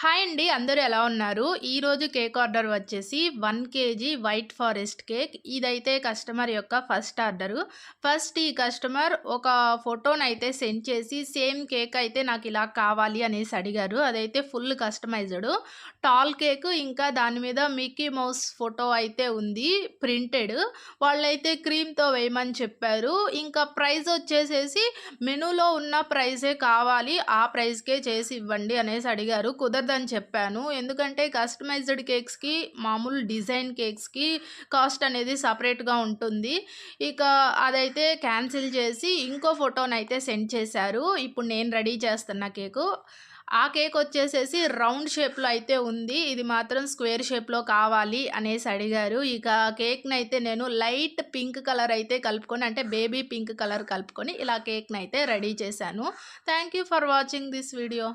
Hi అండి. అందరూ ఎలా ఉన్నారు? ఈరోజు కేక్ ఆర్డర్ వచ్చేసి 1 కేజీ వైట్ ఫారెస్ట్ కేక్. ఇదైతే కస్టమర్ యొక్క ఫస్ట్ ఆర్డరు. ఫస్ట్ ఈ కస్టమర్ ఒక ఫోటోనైతే సెండ్ చేసి సేమ్ కేక్ అయితే నాకిలా కావాలి అనేసి అడిగారు. అదైతే ఫుల్ కస్టమైజ్డ్. టాల్ కేక్ ఇంకా దాని మీద మిక్కీ మౌస్ ఫోటో అయితే ఉంది ప్రింటెడ్. వాళ్ళైతే క్రీమ్‌తో వేయమని చెప్పారు. ఇంకా ప్రైస్ వచ్చేసేసి మెనూలో ఉన్న ప్రైజే కావాలి. ఆ ప్రైస్‌కే చేసి ఇవ్వండి అనేసి అడిగారు. కుదరదని చెప్పాను. ఎందుకంటే కస్టమైజ్డ్ కేక్స్‌కి, మామూలు డిజైన్ కేక్స్‌కి కాస్ట్ అనేది సెపరేట్‌గా ఉంటుంది. ఇక అదైతే క్యాన్సిల్ చేసి ఇంకో ఫోటోనైతే సెండ్ చేశారు. ఇప్పుడు నేను రెడీ చేస్తున్న కేకు. ఆ కేక్ వచ్చేసేసి రౌండ్ షేప్‌లో అయితే ఉంది. ఇది మాత్రం స్క్వేర్ షేప్‌లో కావాలి అనేసి అడిగారు. ఇక కేక్‌నైతే నేను లైట్ పింక్ కలర్ అయితే కలుపుకొని, అంటే బేబీ పింక్ కలర్ కలుపుకొని ఇలా కేక్‌నైతే రెడీ చేశాను. Thank you for watching this video.